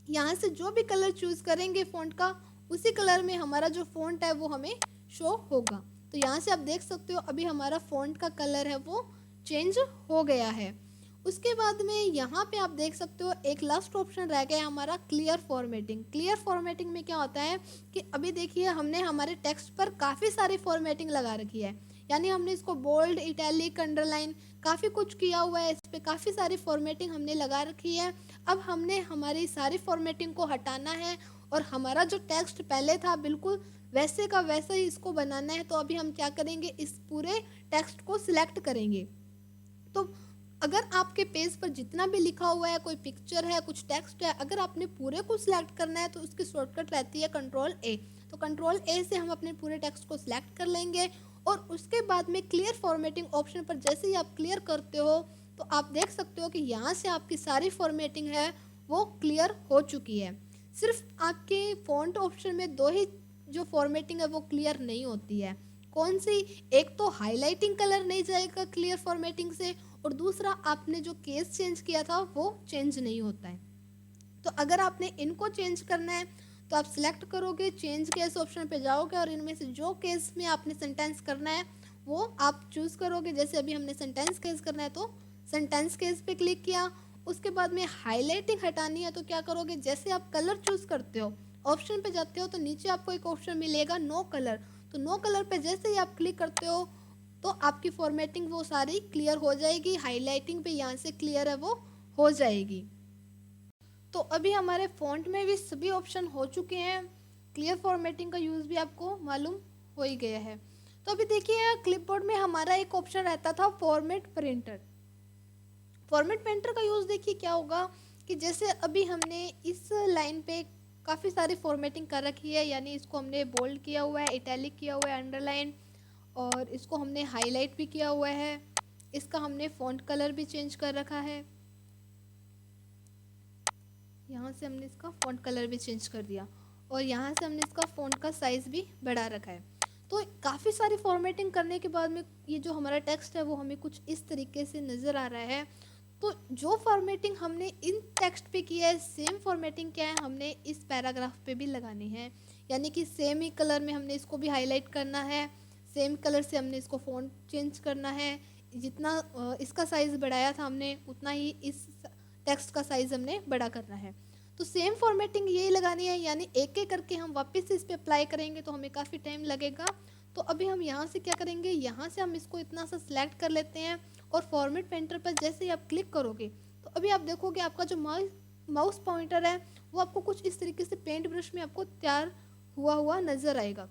यहाँ से जो भी कलर चूज़ करेंगे फ़ॉन्ट का उसी कलर में हमारा जो फ़ॉन्ट है वो हमें शो होगा। तो यहाँ से आप देख सकते हो अभी हमारा फ़ॉन्ट का कलर है वो चेंज हो गया है। उसके बाद में यहाँ पे आप देख सकते हो एक लास्ट ऑप्शन रह गया है हमारा क्लियर फॉर्मेटिंग। क्लियर फॉर्मेटिंग में क्या होता है कि अभी देखिए हमने हमारे टेक्स्ट पर काफ़ी सारी फॉर्मेटिंग लगा रखी है, यानी हमने इसको बोल्ड, इटैलिक, अंडरलाइन काफ़ी कुछ किया हुआ है, इस पर काफ़ी सारी फॉर्मेटिंग हमने लगा रखी है। अब हमने हमारी सारी फॉर्मेटिंग को हटाना है और हमारा जो टेक्स्ट पहले था बिल्कुल वैसे का वैसा ही इसको बनाना है। तो अभी हम क्या करेंगे, इस पूरे टेक्स्ट को सिलेक्ट करेंगे। तो अगर आपके पेज पर जितना भी लिखा हुआ है, कोई पिक्चर है, कुछ टेक्स्ट है, अगर आपने पूरे को सिलेक्ट करना है तो उसकी शॉर्टकट रहती है कंट्रोल ए। तो कंट्रोल ए से हम अपने पूरे टेक्स्ट को सिलेक्ट कर लेंगे और उसके बाद में क्लियर फॉर्मेटिंग ऑप्शन पर जैसे ही आप क्लियर करते हो तो आप देख सकते हो कि यहाँ से आपकी सारी फॉर्मेटिंग है वो क्लियर हो चुकी है। सिर्फ आपके फॉन्ट ऑप्शन में दो ही जो फॉर्मेटिंग है वो क्लियर नहीं होती है। कौन सी? एक तो हाईलाइटिंग कलर नहीं जाएगा क्लियर फॉर्मेटिंग से और दूसरा आपने जो केस चेंज किया था वो चेंज नहीं होता है। तो अगर आपने इनको चेंज करना है तो आप सिलेक्ट करोगे, चेंज केस ऑप्शन पे जाओगे और इनमें से जो केस में आपने सेंटेंस करना है वो आप चूज़ करोगे। जैसे अभी हमने सेंटेंस केस करना है तो सेंटेंस केस पे क्लिक किया। उसके बाद में हाईलाइटिंग हटानी है तो क्या करोगे, जैसे आप कलर चूज़ करते हो ऑप्शन पे जाते हो तो नीचे आपको एक ऑप्शन मिलेगा नो कलर। तो नो कलर पे जैसे ही आप क्लिक करते हो तो आपकी फॉर्मेटिंग वो सारी क्लियर हो जाएगी, हाईलाइटिंग पे यहाँ से क्लियर है वो हो जाएगी। तो अभी हमारे फ़ॉन्ट में भी सभी ऑप्शन हो चुके हैं, क्लियर फॉर्मेटिंग का यूज़ भी आपको मालूम हो ही गया है। तो अभी देखिए क्लिपबोर्ड में हमारा एक ऑप्शन रहता था फॉर्मेट प्रिंटर। फॉर्मेट प्रिंटर का यूज़ देखिए क्या होगा कि जैसे अभी हमने इस लाइन पे काफ़ी सारी फॉर्मेटिंग कर रखी है, यानी इसको हमने बोल्ड किया हुआ है, इटैलिक किया हुआ है, अंडरलाइन, और इसको हमने हाईलाइट भी किया हुआ है। इसका हमने फ़ॉन्ट कलर भी चेंज कर रखा है, यहाँ से हमने इसका फ़ॉन्ट कलर भी चेंज कर दिया और यहाँ से हमने इसका फ़ॉन्ट का साइज़ भी बढ़ा रखा है। तो काफ़ी सारी फॉर्मेटिंग करने के बाद में ये जो हमारा टेक्स्ट है वो हमें कुछ इस तरीके से नज़र आ रहा है। तो जो फॉर्मेटिंग हमने इन टेक्स्ट पे की है सेम फॉर्मेटिंग क्या है हमने इस पैराग्राफ पे भी लगानी है, यानी कि सेम ही कलर में हमने इसको भी हाईलाइट करना है, सेम कलर से हमने इसको फ़ॉन्ट चेंज करना है। जितना इसका साइज़ बढ़ाया था हमने उतना ही इस टेक्स्ट का साइज़ हमने बड़ा करना है। तो सेम फॉर्मेटिंग यही लगानी है, यानी एक एक करके हम वापस से इस पर अप्लाई करेंगे तो हमें काफ़ी टाइम लगेगा। तो अभी हम यहाँ से क्या करेंगे, यहाँ से हम इसको इतना सा सिलेक्ट कर लेते हैं और फॉर्मेट पेंटर पर जैसे ही आप क्लिक करोगे तो अभी आप देखोगे आपका जो माउस पॉइंटर है वो आपको कुछ इस तरीके से पेंट ब्रश में आपको तैयार हुआ नज़र आएगा।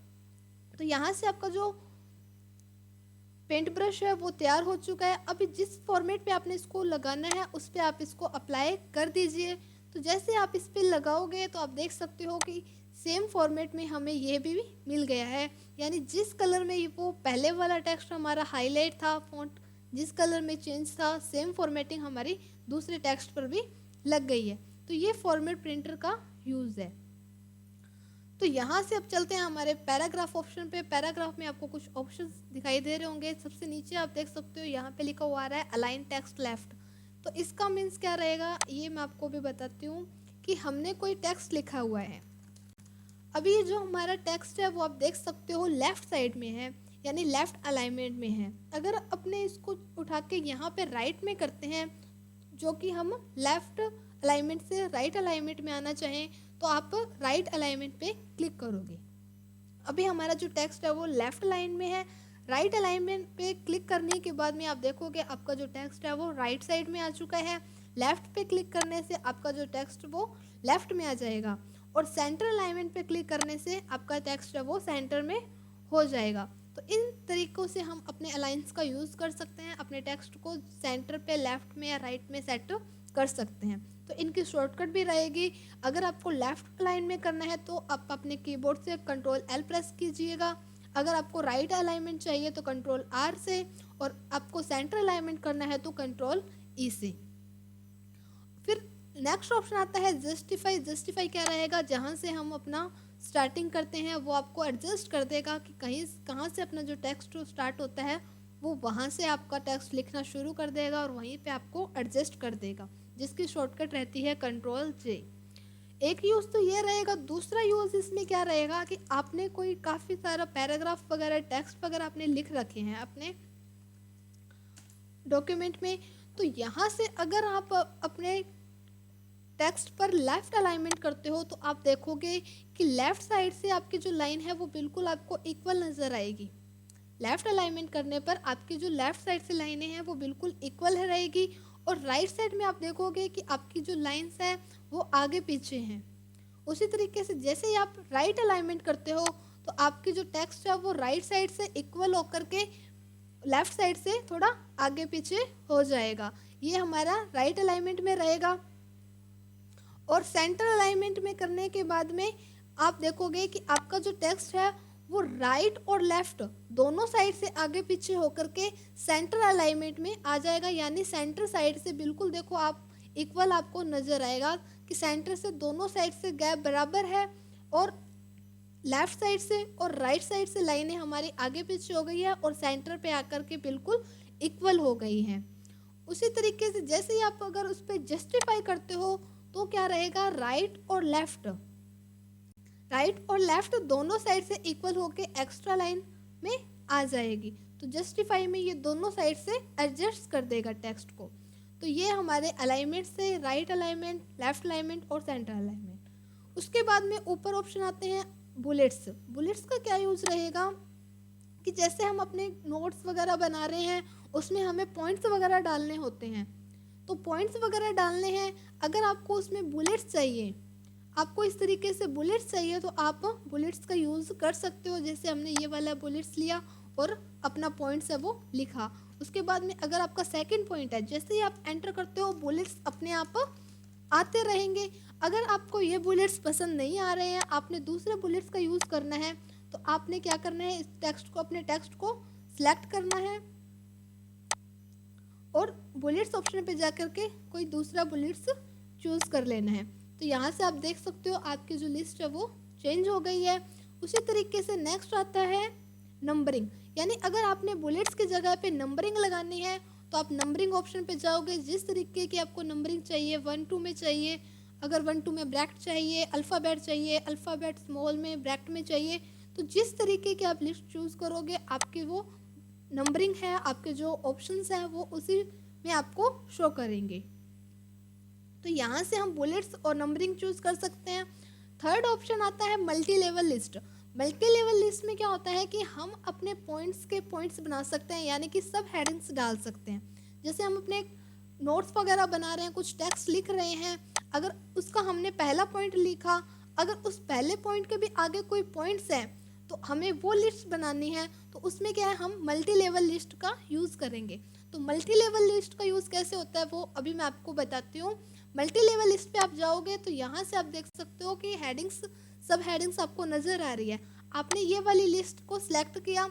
तो यहाँ से आपका जो पेंट ब्रश है वो तैयार हो चुका है। अभी जिस फॉर्मेट पे आपने इसको लगाना है उस पर आप इसको अप्लाई कर दीजिए। तो जैसे आप इस पर लगाओगे तो आप देख सकते हो कि सेम फॉर्मेट में हमें ये भी मिल गया है, यानी जिस कलर में वो पहले वाला टेक्स्ट हमारा हाईलाइट था, फॉन्ट जिस कलर में चेंज था, सेम फॉर्मेटिंग हमारी दूसरे टेक्स्ट पर भी लग गई है। तो ये फॉर्मेट प्रिंटर का यूज़ है। तो यहाँ से अब चलते हैं हमारे पैराग्राफ ऑप्शन पे। पैराग्राफ में आपको कुछ ऑप्शंस दिखाई दे रहे होंगे। सबसे नीचे आप देख सकते हो यहाँ पे लिखा हुआ आ रहा है अलाइन टेक्स्ट लेफ्ट। तो इसका मीन्स क्या रहेगा ये मैं आपको भी बताती हूँ कि हमने कोई टेक्स्ट लिखा हुआ है। अभी ये जो हमारा टेक्स्ट है वो आप देख सकते हो लेफ़्ट साइड में है, यानी लेफ़्ट अलाइनमेंट में है। अगर अपने इसको उठा के यहाँ पे राइट में करते हैं, जो कि हम लेफ़्ट अलाइनमेंट से राइट अलाइनमेंट में आना चाहें, तो आप राइट अलाइनमेंट पे क्लिक करोगे। अभी हमारा जो टेक्स्ट है वो लेफ़्ट लाइन में है। राइट अलाइनमेंट पे क्लिक करने के बाद में आप देखोगे आपका जो टेक्स्ट है वो राइट साइड में आ चुका है। लेफ़्ट पे क्लिक करने से आपका जो टेक्स्ट वो लेफ़्ट में आ जाएगा, और सेंटर अलाइनमेंट पे क्लिक करने से आपका टेक्स्ट है वो सेंटर में हो जाएगा। तो इन तरीक़ों से हम अपने अलाइंस का यूज़ कर सकते हैं, अपने टेक्स्ट को सेंटर पे, लेफ़्ट में या राइट में सेट कर सकते हैं। तो इनकी शॉर्टकट भी रहेगी। अगर आपको लेफ़्ट अलाइन में करना है तो आप अपने कीबोर्ड से Ctrl+L प्रेस कीजिएगा। अगर आपको राइट अलाइनमेंट चाहिए तो Ctrl+R से, और आपको सेंटर अलाइनमेंट करना है तो Ctrl+E से। फिर नेक्स्ट ऑप्शन आता है जस्टिफाई। जस्टिफाई क्या रहेगा, जहाँ से हम अपना स्टार्टिंग करते हैं वो आपको एडजस्ट कर देगा कि कहाँ से अपना जो टेक्स्ट स्टार्ट होता है वो वहाँ से आपका टेक्स्ट लिखना शुरू कर देगा, और वहीं पे आपको एडजस्ट कर देगा, जिसकी शॉर्टकट रहती है Ctrl+J। एक यूज़ तो ये रहेगा। दूसरा यूज़ इसमें क्या रहेगा कि आपने कोई काफ़ी सारा पैराग्राफ वगैरह, टेक्स्ट वगैरह आपने लिख रखे हैं अपने डॉक्यूमेंट में, तो यहाँ से अगर आप अपने टेक्स्ट पर लेफ़्ट अलाइनमेंट करते हो तो आप देखोगे कि लेफ़्ट साइड से आपकी जो लाइन है वो बिल्कुल आपको इक्वल नज़र आएगी। लेफ़्ट अलाइनमेंट करने पर आपकी जो लेफ़्ट साइड से लाइनें हैं वो बिल्कुल इक्वल रहेगी, और राइट साइड में आप देखोगे कि आपकी जो लाइंस है वो आगे पीछे हैं। उसी तरीके से जैसे ही आप राइट अलाइनमेंट करते हो तो आपकी जो टेक्स्ट है वो राइट साइड से इक्वल होकर के लेफ़्ट साइड से थोड़ा आगे पीछे हो जाएगा। ये हमारा राइट अलाइनमेंट में रहेगा। और सेंटर अलाइनमेंट में करने के बाद में आप देखोगे कि आपका जो टेक्स्ट है वो राइट और लेफ़्ट दोनों साइड से आगे पीछे होकर के सेंटर अलाइनमेंट में आ जाएगा। यानी सेंटर साइड से बिल्कुल देखो आप इक्वल आपको नज़र आएगा कि सेंटर से दोनों साइड से गैप बराबर है, और लेफ़्ट साइड से और राइट साइड से लाइनें हमारी आगे पीछे हो गई है और सेंटर पे आकर के बिल्कुल इक्वल हो गई हैं। उसी तरीके से जैसे ही आप अगर उस पर जस्टिफाई करते हो तो क्या रहेगा, राइट और लेफ़्ट दोनों साइड से इक्वल होके एक्स्ट्रा लाइन में आ जाएगी। तो जस्टिफाई में ये दोनों साइड से एडजस्ट कर देगा टेक्स्ट को। तो ये हमारे अलाइनमेंट से राइट अलाइनमेंट, लेफ़्ट अलाइनमेंट और सेंटर अलाइनमेंट। उसके बाद में ऊपर ऑप्शन आते हैं बुलेट्स। बुलेट्स का क्या यूज़ रहेगा कि जैसे हम अपने नोट्स वगैरह बना रहे हैं उसमें हमें पॉइंट्स वगैरह डालने होते हैं, तो पॉइंट्स वगैरह डालने हैं, अगर आपको उसमें बुलेट्स चाहिए, आपको इस तरीके से बुलेट्स चाहिए तो आप बुलेट्स का यूज़ कर सकते हो। जैसे हमने ये वाला बुलेट्स लिया और अपना पॉइंट्स है वो लिखा। उसके बाद में अगर आपका सेकंड पॉइंट है, जैसे ही आप एंटर करते हो बुलेट्स अपने आप आते रहेंगे। अगर आपको ये बुलेट्स पसंद नहीं आ रहे हैं, आपने दूसरे बुलेट्स का यूज़ करना है, तो आपने क्या करना है, इस टेक्स्ट को, अपने टेक्स्ट को सिलेक्ट करना है और बुलेट्स ऑप्शन पे जाकर के कोई दूसरा बुलेट्स चूज़ कर लेना है। तो यहाँ से आप देख सकते हो आपकी जो लिस्ट है वो चेंज हो गई है। उसी तरीके से नेक्स्ट आता है नंबरिंग। यानी अगर आपने बुलेट्स की जगह पे नंबरिंग लगानी है तो आप नंबरिंग ऑप्शन पे जाओगे। जिस तरीके की आपको नंबरिंग चाहिए, 1-2 में चाहिए, अगर 1-2 में ब्रैकेट चाहिए, अल्फ़ाबेट चाहिए, अल्फ़ाबेट स्मॉल में, ब्रैकेट में चाहिए, तो जिस तरीके की आप लिस्ट चूज़ करोगे आपकी वो नंबरिंग है, आपके जो ऑप्शंस हैं वो उसी में आपको शो करेंगे। तो यहाँ से हम बुलेट्स और नंबरिंग चूज़ कर सकते हैं। थर्ड ऑप्शन आता है multi level list. Multi level list में क्या होता है कि हम अपने पॉइंट्स के पॉइंट्स बना सकते हैं, यानी कि सब हेडिंग्स डाल सकते हैं। जैसे हम अपने नोट्स वगैरह बना रहे हैं, कुछ टेक्स्ट लिख रहे हैं, अगर उसका हमने पहला पॉइंट लिखा, अगर उस पहले पॉइंट के भी आगे कोई पॉइंट्स हैं तो हमें वो लिस्ट बनानी है, तो उसमें क्या है, हम मल्टी लेवल लिस्ट का यूज़ करेंगे। तो मल्टी लेवल लिस्ट का यूज़ कैसे होता है वो अभी मैं आपको बताती हूँ। मल्टी लेवल लिस्ट पे आप जाओगे तो यहाँ से आप देख सकते हो कि हेडिंग्स, सब हेडिंग्स आपको नज़र आ रही है। आपने ये वाली लिस्ट को सिलेक्ट किया,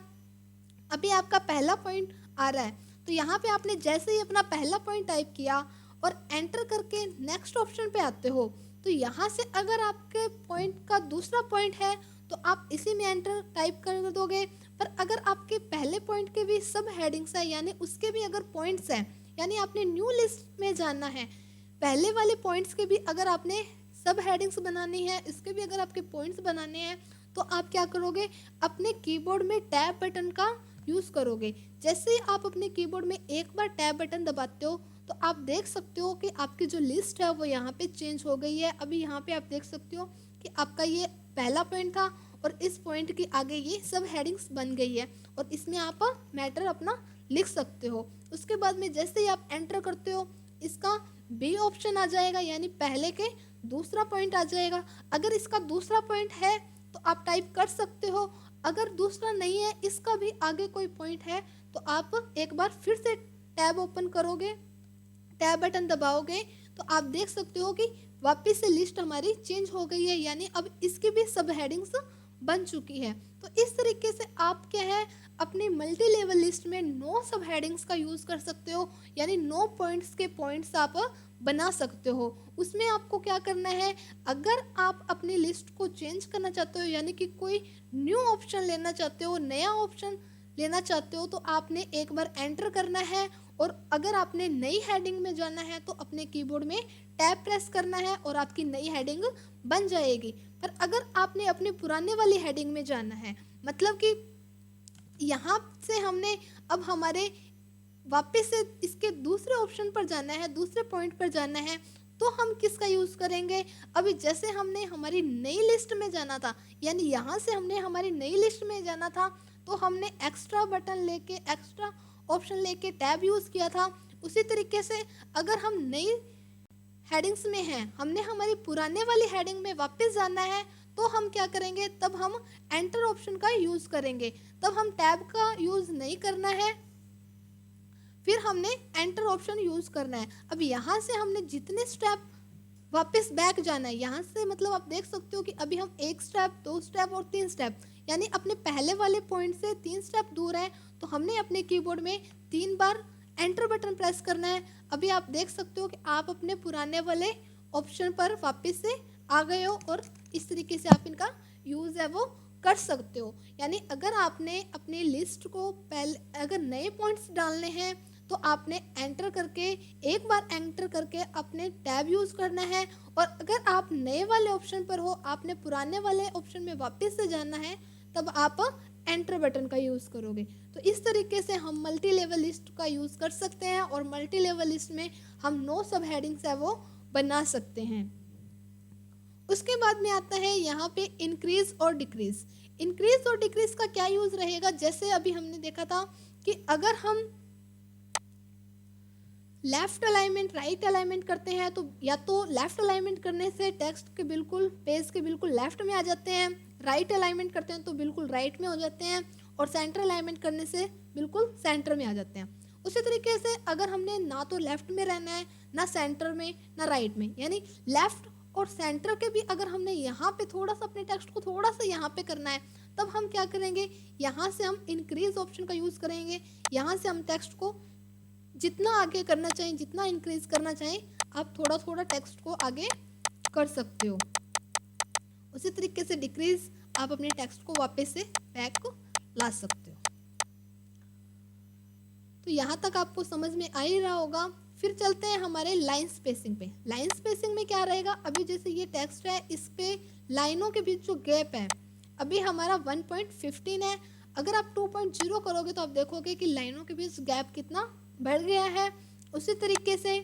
अभी आपका पहला पॉइंट आ रहा है, तो यहाँ पे आपने जैसे ही अपना पहला पॉइंट टाइप किया और एंटर करके नेक्स्ट ऑप्शन पे आते हो, तो यहाँ से अगर आपके पॉइंट का दूसरा पॉइंट है तो आप इसी में एंटर टाइप कर दोगे। पर अगर आपके पहले पॉइंट के भी सब हेडिंग्स है, यानी उसके भी अगर पॉइंट्स हैं, यानी आपने न्यू लिस्ट में जाना है, पहले वाले पॉइंट्स के भी अगर आपने सब हेडिंग्स बनानी है, इसके भी अगर आपके पॉइंट्स बनाने हैं, तो आप क्या करोगे, अपने कीबोर्ड में टैब बटन का यूज़ करोगे। जैसे ही आप अपने कीबोर्ड में एक बार टैब बटन दबाते हो तो आप देख सकते हो कि आपकी जो लिस्ट है वो यहाँ पे चेंज हो गई है। अभी यहाँ पे आप देख सकते हो कि आपका ये पहला पॉइंट था और इस पॉइंट के आगे ये सब हेडिंग्स बन गई है, और इसमें आप मैटर अपना लिख सकते हो। उसके बाद में जैसे ही आप एंटर करते हो, इसका बी ऑप्शन आ जाएगा, यानी पहले के दूसरा पॉइंट आ जाएगा। अगर इसका दूसरा पॉइंट है तो आप टाइप कर सकते हो, अगर दूसरा नहीं है, इसका भी आगे कोई पॉइंट है, तो आप एक बार फिर से टैब ओपन करोगे, टैब बटन दबाओगे तो आप देख सकते हो कि वापस से लिस्ट हमारी चेंज हो गई है, यानी अब इसकी भी सब हेडिंग्स बन चुकी है। तो इस तरीके से आप क्या है अपनी मल्टी लेवल लिस्ट में 9 सब हेडिंग्स का यूज़ कर सकते हो, यानी 9 पॉइंट्स के पॉइंट्स आप बना सकते हो। उसमें आपको क्या करना है, अगर आप अपनी लिस्ट को चेंज करना चाहते हो, यानी कि कोई न्यू ऑप्शन लेना चाहते हो, नया ऑप्शन लेना चाहते हो, तो आपने एक बार एंटर करना है, और अगर आपने नई हेडिंग में जाना है तो अपने कीबोर्ड में टैब प्रेस करना है और आपकी नई हेडिंग बन जाएगी। पर अगर आपने अपने पुराने वाली हेडिंग में जाना है, मतलब कि यहाँ से हमने अब हमारे वापस से इसके दूसरे ऑप्शन पर जाना है, दूसरे पॉइंट पर जाना है, तो हम किसका यूज़ करेंगे। अभी जैसे हमने हमारी नई लिस्ट में जाना था, यानी यहाँ से हमने हमारी नई लिस्ट में जाना था, तो हमने एक्स्ट्रा बटन लेके, एक्स्ट्रा ऑप्शन लेके टैब यूज़ किया था। उसी तरीके से अगर हम नई हेडिंग्स में हैं, हमने हमारी पुराने वाली हेडिंग में वापस जाना है, तो हम क्या करेंगे, तब हम एंटर ऑप्शन का यूज़ करेंगे, तब हम टैब का यूज़ नहीं करना है, फिर हमने एंटर ऑप्शन यूज़ करना है। अब यहाँ से हमने जितने स्टेप वापस बैक जाना है, यहाँ से मतलब आप देख सकते हो कि अभी हम 1 स्टेप, 2 स्टेप और 3 स्टेप, यानी अपने पहले वाले पॉइंट से 3 स्टेप दूर है, तो हमने अपने कीबोर्ड में 3 बार एंटर बटन प्रेस करना है। अभी आप देख सकते हो कि आप अपने पुराने वाले ऑप्शन पर वापस से आ गए हो, और इस तरीके से आप इनका यूज़ है वो कर सकते हो। यानी अगर आपने अपनी लिस्ट को पहले अगर नए पॉइंट्स डालने हैं, तो आपने एंटर करके, एक बार एंटर करके अपने टैब यूज़ करना है, और अगर आप नए वाले ऑप्शन पर हो, आपने पुराने वाले ऑप्शन में वापस से जाना है, तब आप एंटर बटन का यूज़ करोगे। तो इस तरीके से हम मल्टी लेवल लिस्ट का यूज़ कर सकते हैं, और मल्टी लेवल लिस्ट में हम 9 सब हेडिंग्स है वो बना सकते हैं। उसके बाद में आता है यहाँ पे इंक्रीज और डिक्रीज। इंक्रीज और डिक्रीज का क्या यूज़ रहेगा, जैसे अभी हमने देखा था कि अगर हम लेफ्ट अलाइनमेंट, राइट अलाइनमेंट करते हैं, तो या तो लेफ्ट अलाइनमेंट करने से टेक्स्ट के बिल्कुल पेज के बिल्कुल लेफ्ट में आ जाते हैं, राइट अलाइनमेंट करते हैं तो बिल्कुल राइट में हो जाते हैं, और सेंटर अलाइनमेंट करने से बिल्कुल सेंटर में आ जाते हैं। उसी तरीके से अगर हमने ना तो लेफ्ट में रहना है, ना सेंटर में, ना राइट में, यानी लेफ्ट और सेंटर के भी अगर हमने यहाँ पे थोड़ा सा अपने टेक्स्ट को थोड़ा सा यहाँ पे करना है, तब हम क्या करेंगे, यहाँ से हम इंक्रीज ऑप्शन का यूज़ करेंगे। यहाँ से हम टेक्स्ट को जितना आगे करना चाहें, जितना इंक्रीज करना चाहें, आप थोड़ा थोड़ा टेक्स्ट को आगे कर सकते हो। उसी तरीके से डिक्रीज, आप अपने टेक्स्ट को वापस से बैक को ला सकते हो। तो यहाँ तक आपको समझ में आ ही रहा होगा। फिर चलते हैं हमारे लाइन स्पेसिंग पे। लाइन स्पेसिंग में क्या रहेगा, अभी जैसे ये टेक्स्ट है, इस पे लाइनों के बीच जो गैप है, अभी हमारा 1.15 है। अगर आप 2.0 करोगे तो आप देखोगे कि लाइनों के बीच गैप कितना बढ़ गया है। उसी तरीके से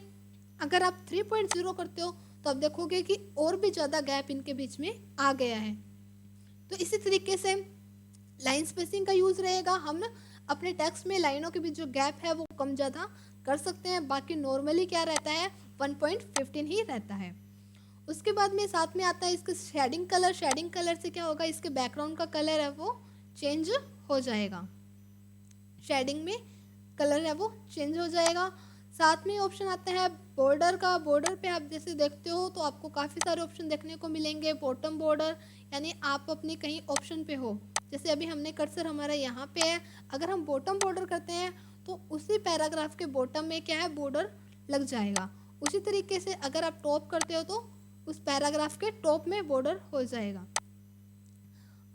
अगर आप 3.0 करते हो तो आप देखोगे कि और भी ज़्यादा गैप इनके बीच में आ गया है। तो इसी तरीके से लाइन स्पेसिंग का यूज़ रहेगा। हम अपने टेक्स्ट में लाइनों के बीच जो गैप है वो कम ज़्यादा कर सकते हैं, बाकी नॉर्मली क्या रहता है 1.15 ही रहता है। उसके बाद में साथ में आता है इसका शेडिंग कलर। शेडिंग कलर से क्या होगा, इसके बैकग्राउंड का कलर है वो चेंज हो जाएगा, शेडिंग में कलर है वो चेंज हो जाएगा। साथ में ऑप्शन आता है बॉर्डर का। बॉर्डर पे आप जैसे देखते हो तो आपको काफ़ी सारे ऑप्शन देखने को मिलेंगे। बॉटम बॉर्डर, यानी आप अपने कहीं ऑप्शन पे हो, जैसे अभी हमने कर्सर हमारा यहाँ पे है, अगर हम बॉटम बॉर्डर करते हैं तो उसी पैराग्राफ के बॉटम में क्या है बॉर्डर लग जाएगा। उसी तरीके से अगर आप टॉप करते हो तो उस पैराग्राफ के टॉप में बॉर्डर हो जाएगा,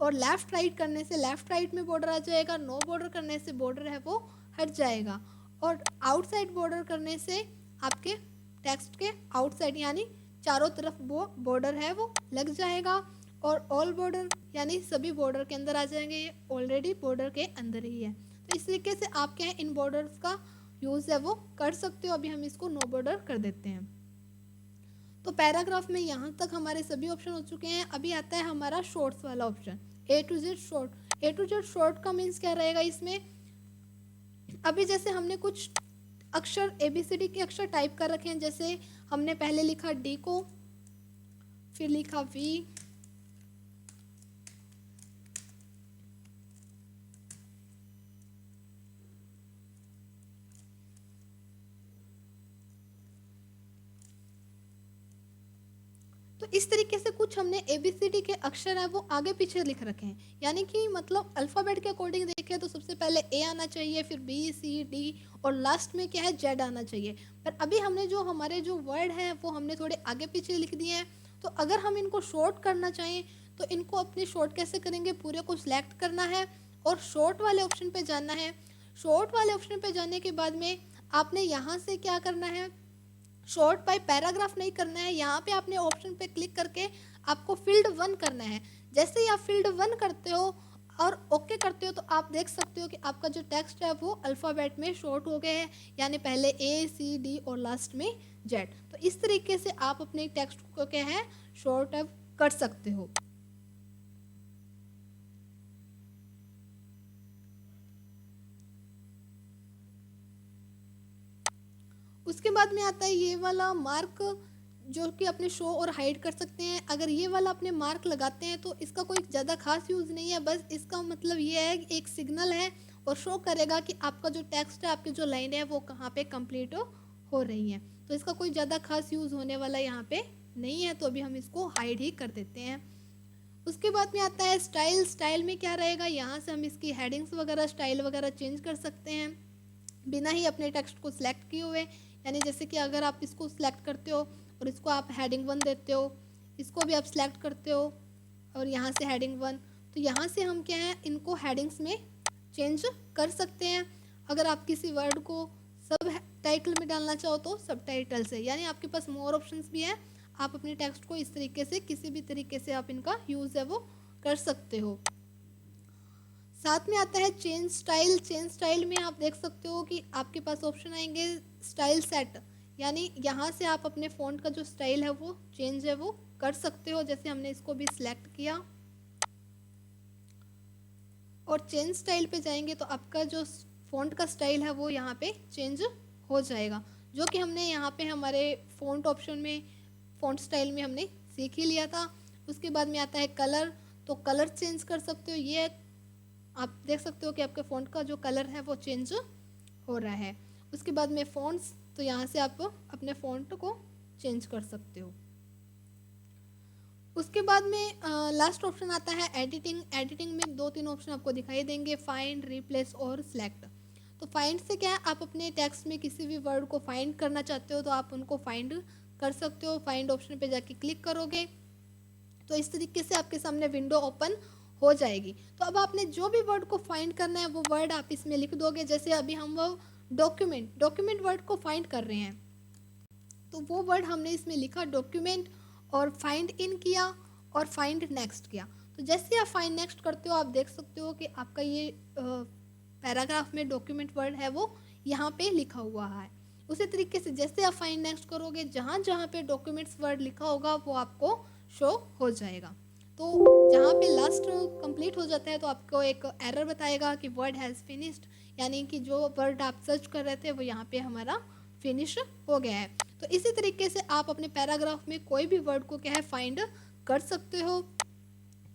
और लेफ़्ट राइट करने से लेफ़्ट राइट में बॉर्डर आ जाएगा। नो बॉर्डर करने से बॉर्डर है वो हट जाएगा, और आउटसाइड बॉर्डर करने से आपके टेक्स्ट के आउटसाइड यानी चारों तरफ वो बॉर्डर है वो लग जाएगा। और ऑल बॉर्डर यानी सभी बॉर्डर के अंदर आ जाएंगे, ये ऑलरेडी बॉर्डर के अंदर ही है। तो इस तरीके से आप क्या है इन बॉर्डर्स का यूज़ है वो कर सकते हो। अभी हम इसको नो बॉर्डर कर देते हैं। तो पैराग्राफ में यहाँ तक हमारे सभी ऑप्शन हो चुके हैं। अभी आता है हमारा शॉर्ट्स वाला option, A to Z short. A to Z short का मीन्स क्या रहेगा इसमें, अभी जैसे हमने कुछ अक्षर ABCD के अक्षर टाइप कर रखे हैं, जैसे हमने पहले लिखा डी को, फिर लिखा वी, तो इस तरीके से कुछ हमने ABCD के अक्षर है वो आगे पीछे लिख रखे हैं, यानी कि मतलब अल्फ़ाबेट के अकॉर्डिंग देखें तो सबसे पहले A आना चाहिए, फिर B C D और लास्ट में क्या है Z आना चाहिए। पर अभी हमने जो हमारे जो वर्ड हैं वो हमने थोड़े आगे पीछे लिख दिए हैं। तो अगर हम इनको शॉर्ट करना चाहें तो इनको अपने शॉर्ट कैसे करेंगे, पूरे को सिलेक्ट करना है और शॉर्ट वाले ऑप्शन पे जाना है। शॉर्ट वाले ऑप्शन पे जाने के बाद में आपने यहाँ से क्या करना है, शॉर्ट बाय पैराग्राफ नहीं करना है, यहाँ पे आपने ऑप्शन पे क्लिक करके आपको फील्ड 1 करना है। जैसे ही आप फील्ड 1 करते हो और ओके करते हो तो आप देख सकते हो कि आपका जो टेक्स्ट है वो अल्फ़ाबेट में शॉर्ट हो गए हैं, यानी पहले ACD और लास्ट में Z। तो इस तरीके से आप अपने टेक्स्ट को क्या है शॉर्ट कर सकते हो। उसके बाद में आता है ये वाला मार्क, जो कि अपने शो और हाइड कर सकते हैं। अगर ये वाला अपने मार्क लगाते हैं तो इसका कोई ज़्यादा खास यूज़ नहीं है, बस इसका मतलब ये है एक सिग्नल है और शो करेगा कि आपका जो टेक्स्ट है, आपकी जो लाइन है वो कहाँ पे कंप्लीट हो रही है। तो इसका कोई ज़्यादा खास यूज़ होने वाला यहाँ पे नहीं है, तो अभी हम इसको हाइड ही कर देते हैं। उसके बाद में आता है स्टाइल। स्टाइल में क्या रहेगा, यहाँ से हम इसकी हेडिंग्स वगैरह स्टाइल वगैरह चेंज कर सकते हैं बिना ही अपने टेक्स्ट को सिलेक्ट किए हुए। यानी जैसे कि अगर आप इसको सिलेक्ट करते हो और इसको आप हेडिंग 1 देते हो, इसको भी आप सिलेक्ट करते हो और यहाँ से हेडिंग 1, तो यहाँ से हम क्या है इनको हेडिंग्स में चेंज कर सकते हैं। अगर आप किसी वर्ड को सब टाइटल में डालना चाहो तो सब टाइटल से, यानी आपके पास मोर ऑप्शंस भी हैं। आप अपने टेक्स्ट को इस तरीके से किसी भी तरीके से आप इनका यूज़ है वो कर सकते हो। साथ में आता है चेंज स्टाइल। चेंज स्टाइल में आप देख सकते हो कि आपके पास ऑप्शन आएंगे स्टाइल सेट, यानी यहाँ से आप अपने फ़ॉन्ट का जो स्टाइल है वो चेंज है वो कर सकते हो। जैसे हमने इसको भी सिलेक्ट किया और चेंज स्टाइल पे जाएंगे तो आपका जो फ़ॉन्ट का स्टाइल है वो यहाँ पे चेंज हो जाएगा, जो कि हमने यहाँ पे हमारे फ़ॉन्ट ऑप्शन में फ़ॉन्ट स्टाइल में हमने सीख ही लिया था। उसके बाद में आता है कलर, तो कलर चेंज कर सकते हो। ये आप देख सकते हो कि आपके फ़ॉन्ट का जो कलर है वो चेंज हो रहा है। उसके बाद में फ़ॉन्ट्स, तो यहाँ से आप अपने फ़ॉन्ट को चेंज कर सकते हो। उसके बाद में लास्ट ऑप्शन आता है एडिटिंग। एडिटिंग में 2-3 ऑप्शन आपको दिखाई देंगे, फाइंड, रिप्लेस और सिलेक्ट। तो फाइंड से क्या है, आप अपने टेक्स्ट में किसी भी वर्ड को फाइंड करना चाहते हो तो आप उनको फाइंड कर सकते हो। फाइंड ऑप्शन पे जाके क्लिक करोगे तो इस तरीके से आपके सामने विंडो ओपन हो जाएगी। तो अब आपने जो भी वर्ड को फाइंड करना है वो वर्ड आप इसमें लिख दोगे। जैसे अभी हम वो डॉक्यूमेंट वर्ड को फाइंड कर रहे हैं, तो वो वर्ड हमने इसमें लिखा डॉक्यूमेंट और फाइंड इन किया और फाइंड नेक्स्ट किया। तो जैसे आप फाइंड नेक्स्ट करते हो आप देख सकते हो कि आपका ये पैराग्राफ में डॉक्यूमेंट वर्ड है वो यहाँ पे लिखा हुआ है। उसी तरीके से जैसे आप फाइंड नेक्स्ट करोगे जहाँ जहाँ पे डॉक्यूमेंट्स वर्ड लिखा होगा वो आपको शो हो जाएगा। तो जहाँ पे लास्ट कंप्लीट हो जाता है तो आपको एक एरर बताएगा कि वर्ड हैज़ फिनिश्ड, यानी कि जो वर्ड आप सर्च कर रहे थे वो यहाँ पे हमारा फिनिश हो गया है। तो इसी तरीके से आप अपने पैराग्राफ में कोई भी वर्ड को क्या है फाइंड कर सकते हो।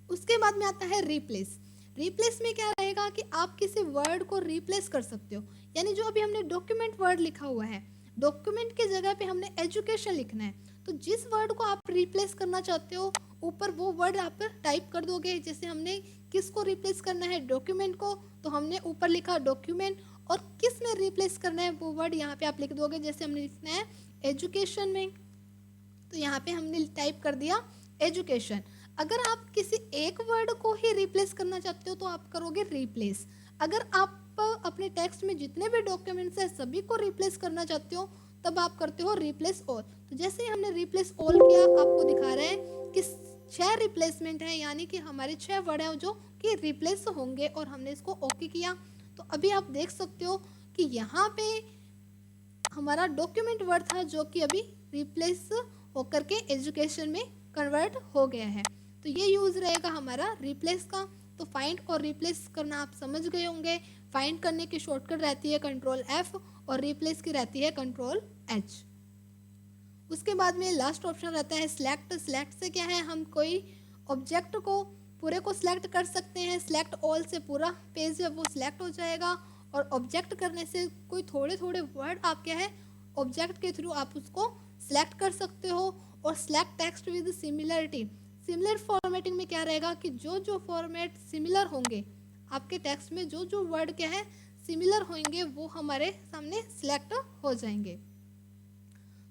उसके बाद में आता है रिप्लेस। रिप्लेस में क्या रहेगा कि आप किसी वर्ड को रिप्लेस कर सकते हो, यानी जो अभी हमने डॉक्यूमेंट वर्ड लिखा हुआ है, डॉक्यूमेंट की जगह पे हमने एजुकेशन लिखना है। तो जिस वर्ड को आप रिप्लेस करना चाहते हो ऊपर वो वर्ड आप टाइप कर दोगे। जैसे हमने किसको रिप्लेस करना है, डॉक्यूमेंट को, तो हमने ऊपर लिखा डॉक्यूमेंट, और किस में रिप्लेस करना है वो वर्ड यहाँ पे आप लिख दोगे। जैसे हमने लिखना है एजुकेशन में, तो यहाँ पे हमने टाइप कर दिया एजुकेशन। अगर आप किसी एक वर्ड को ही रिप्लेस करना चाहते हो तो आप करोगे रिप्लेस। अगर आप अपने टेक्स्ट में जितने भी डॉक्यूमेंट्स हैं सभी को रिप्लेस करना चाहते हो तब आप करते हो रिप्लेस ऑल। तो जैसे ही हमने रिप्लेस ऑल किया आपको दिखा रहा है कि 6 रिप्लेसमेंट है, यानी कि हमारे 6 वर्ड हैं जो कि रिप्लेस होंगे, और हमने इसको ओके किया। तो अभी आप देख सकते हो कि यहाँ पे हमारा डॉक्यूमेंट वर्ड था जो कि अभी रिप्लेस होकर के एजुकेशन में कन्वर्ट हो गया है। तो ये यूज़ रहेगा हमारा रिप्लेस का। तो फाइंड और रिप्लेस करना आप समझ गए होंगे। फाइंड करने की शॉर्टकट रहती है Ctrl F और रिप्लेस की रहती है Ctrl H। उसके बाद में लास्ट ऑप्शन रहता है सिलेक्ट। सिलेक्ट से क्या है, हम कोई ऑब्जेक्ट को पूरे को सिलेक्ट कर सकते हैं। सिलेक्ट ऑल से पूरा पेज है वो सिलेक्ट हो जाएगा, और ऑब्जेक्ट करने से कोई थोड़े थोड़े वर्ड आप क्या है ऑब्जेक्ट के थ्रू आप उसको सिलेक्ट कर सकते हो। और select text with similarity, similar formatting में क्या रहेगा कि जो जो फॉर्मेट सिमिलर होंगे आपके टेक्स्ट में, जो जो वर्ड क्या है सिमिलर होंगे वो हमारे सामने सिलेक्ट हो जाएंगे।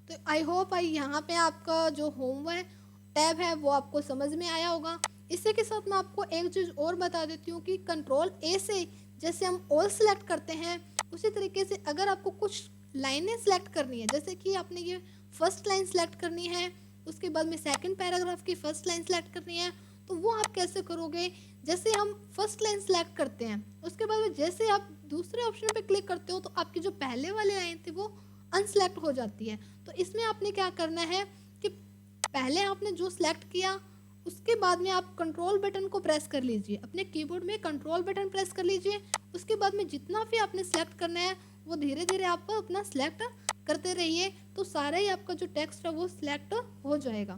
तो आई होप यहाँ पे आपका जो होमवर्क टैब है वो आपको समझ में आया होगा। इसी के साथ मैं आपको एक चीज़ और बता देती हूँ कि कंट्रोल ए से जैसे हम ऑल सेलेक्ट करते हैं, उसी तरीके से अगर आपको कुछ लाइनें सेलेक्ट करनी है, जैसे कि आपने ये फर्स्ट लाइन सेलेक्ट करनी है, उसके बाद में सेकंड पैराग्राफ की फर्स्ट लाइन सेलेक्ट करनी है, तो वो आप कैसे करोगे। जैसे हम फर्स्ट लाइन सेलेक्ट करते हैं, उसके बाद में जैसे आप दूसरे ऑप्शन पे क्लिक करते हो तो आपकी जो पहले वाली लाइन थी वो अनसेलेक्ट हो जाती है। तो इसमें आपने क्या करना है कि पहले आपने जो सिलेक्ट किया उसके बाद में आप कंट्रोल बटन को प्रेस कर लीजिए, अपने कीबोर्ड में कंट्रोल बटन प्रेस कर लीजिए। उसके बाद में जितना भी आपने सेलेक्ट करना है वो धीरे धीरे आप अपना सिलेक्ट करते रहिए, तो सारा ही आपका जो टेक्स्ट है वो सिलेक्ट हो जाएगा।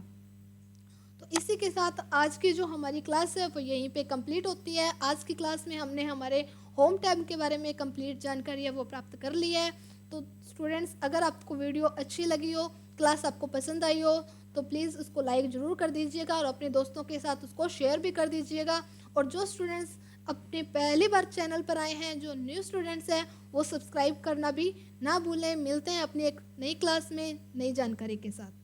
तो इसी के साथ आज की जो हमारी क्लास है वो यहीं पे कंप्लीट होती है। आज की क्लास में हमने हमारे होम टैब के बारे में कंप्लीट जानकारी है वो प्राप्त कर ली है। तो स्टूडेंट्स, अगर आपको वीडियो अच्छी लगी हो, क्लास आपको पसंद आई हो, तो प्लीज़ उसको लाइक ज़रूर कर दीजिएगा और अपने दोस्तों के साथ उसको शेयर भी कर दीजिएगा। और जो स्टूडेंट्स अपने पहली बार चैनल पर आए हैं, जो न्यू स्टूडेंट्स हैं, वो सब्सक्राइब करना भी ना भूलें। मिलते हैं अपनी एक नई क्लास में नई जानकारी के साथ।